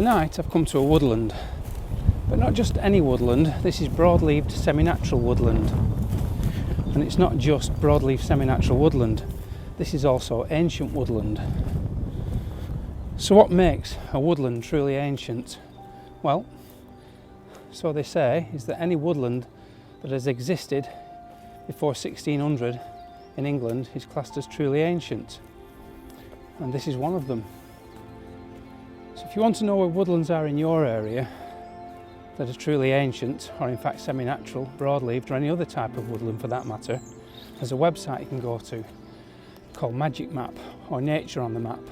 Tonight I've come to a woodland, but not just any woodland. This is broadleaved semi-natural woodland, and it's not just broadleaf semi-natural woodland, this is also ancient woodland. So what makes a woodland truly ancient? Well, so they say, is that any woodland that has existed before 1600 in England is classed as truly ancient, and this is one of them. So if you want to know where woodlands are in your area that are truly ancient, or in fact semi-natural, broadleaved, or any other type of woodland for that matter, there's a website you can go to called Magic Map, or Nature on the Map.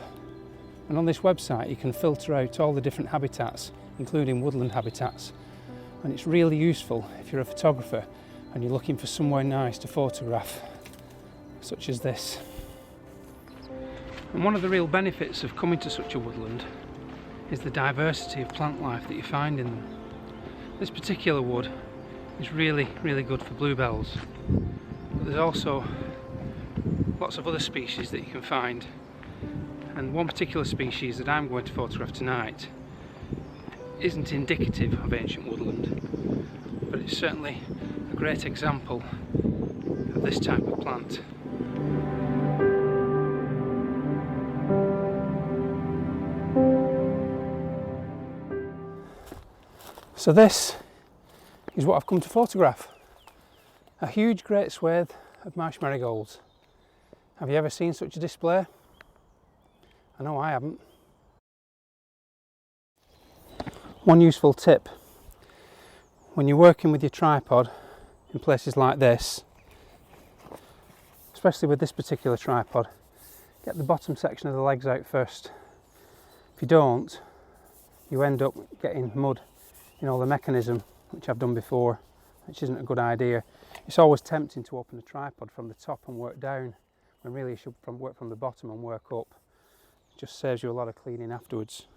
And on this website you can filter out all the different habitats, including woodland habitats. And it's really useful if you're a photographer and you're looking for somewhere nice to photograph, such as this. And one of the real benefits of coming to such a woodland is the diversity of plant life that you find in them. This particular wood is really good for bluebells, but there's also lots of other species that you can find, and one particular species that I'm going to photograph tonight isn't indicative of ancient woodland, but it's certainly a great example of this type of plant. So this is what I've come to photograph. A huge great swathe of marsh marigolds. Have you ever seen such a display? I know I haven't. One useful tip: when you're working with your tripod in places like this, especially with this particular tripod, get the bottom section of the legs out first. If you don't, you end up getting mud in all the mechanism, which I've done before, which isn't a good idea. It's always tempting to open a tripod from the top and work down, when really you should work from the bottom and work up. It just saves you a lot of cleaning afterwards.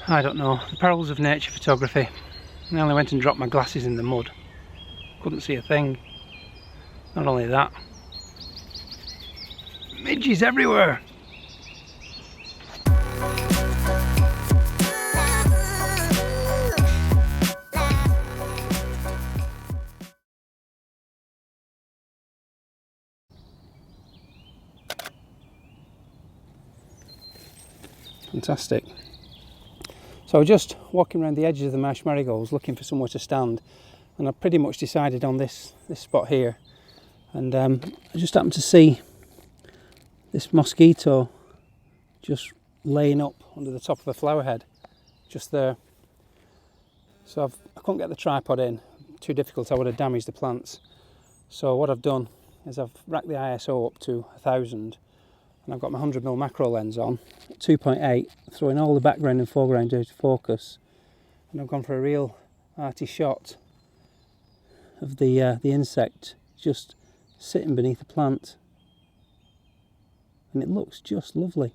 I don't know, the perils of nature photography. I only went and dropped my glasses in the mud. Couldn't see a thing. Not only that, midges everywhere. Fantastic. So just walking around the edges of the marsh marigolds looking for somewhere to stand, and I pretty much decided on this spot here, and I just happened to see this mosquito just laying up under the top of a flower head just there. So I couldn't get the tripod in, too difficult, I would have damaged the plants. So what I've done is I've racked the ISO up to 1000, and I've got my 100mm macro lens on at 2.8, throwing all the background and foreground into focus, and I've gone for a real arty shot of the insect just sitting beneath a plant, and it looks just lovely.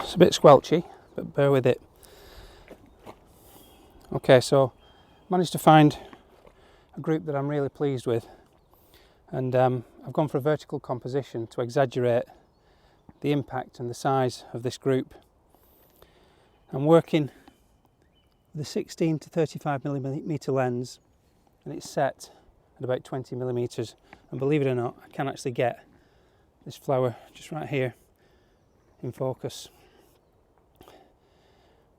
It's a bit squelchy, but bear with it. Okay, so managed to find a group that I'm really pleased with, and I've gone for a vertical composition to exaggerate the impact and the size of this group. I'm working with a 16 to 35mm lens, and it's set at about 20mm, and believe it or not, I can actually get this flower just right here in focus.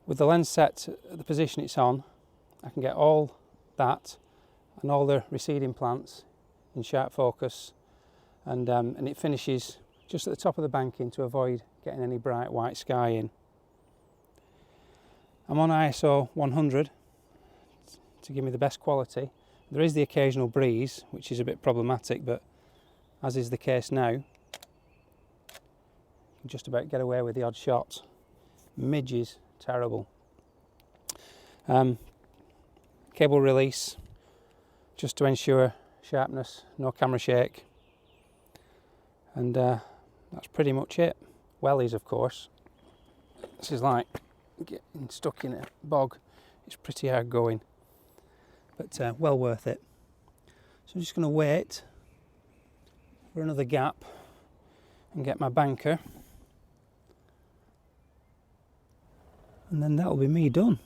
With the lens set at the position it's on, I can get all that and all the receding plants in sharp focus, and it finishes just at the top of the banking to avoid getting any bright white sky in. I'm on ISO 100 to give me the best quality. There is the occasional breeze, which is a bit problematic, but as is the case now, you can just about get away with the odd shot. Midges, terrible. cable release, just to ensure sharpness, no camera shake, and that's pretty much it. Wellies, of course. This is like getting stuck in a bog. It's pretty hard going, but well worth it. So I'm just going to wait for another gap and get my banker, and then that'll be me done.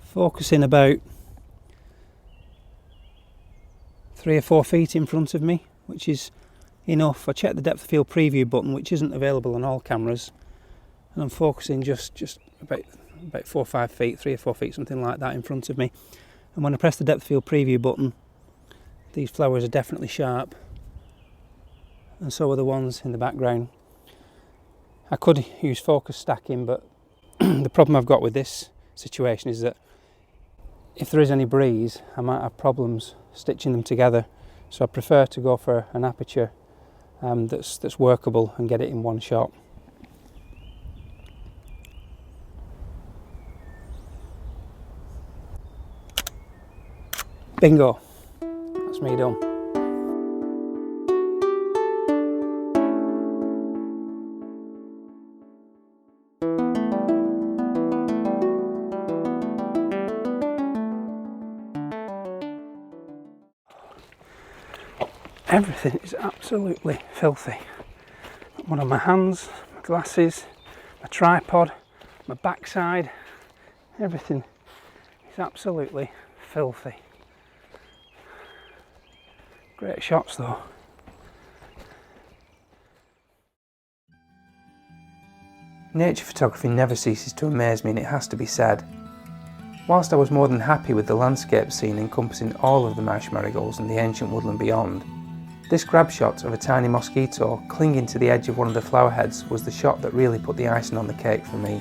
Focusing about 3 or 4 feet in front of me, which is enough. I checked the depth of field preview button, which isn't available on all cameras, and I'm focusing just about 4 or 5 feet, 3 or 4 feet, something like that, in front of me. And when I press the depth of field preview button, these flowers are definitely sharp, and so are the ones in the background. I could use focus stacking, but the problem I've got with this situation is that if there is any breeze, I might have problems stitching them together. So I prefer to go for an aperture that's workable and get it in one shot. Bingo! That's me done. Everything is absolutely filthy. One on my hands, my glasses, my tripod, my backside, everything is absolutely filthy. Great shots though. Nature photography never ceases to amaze me, and it has to be said. Whilst I was more than happy with the landscape scene encompassing all of the marsh marigolds and the ancient woodland beyond, this grab shot of a tiny mosquito clinging to the edge of one of the flower heads was the shot that really put the icing on the cake for me.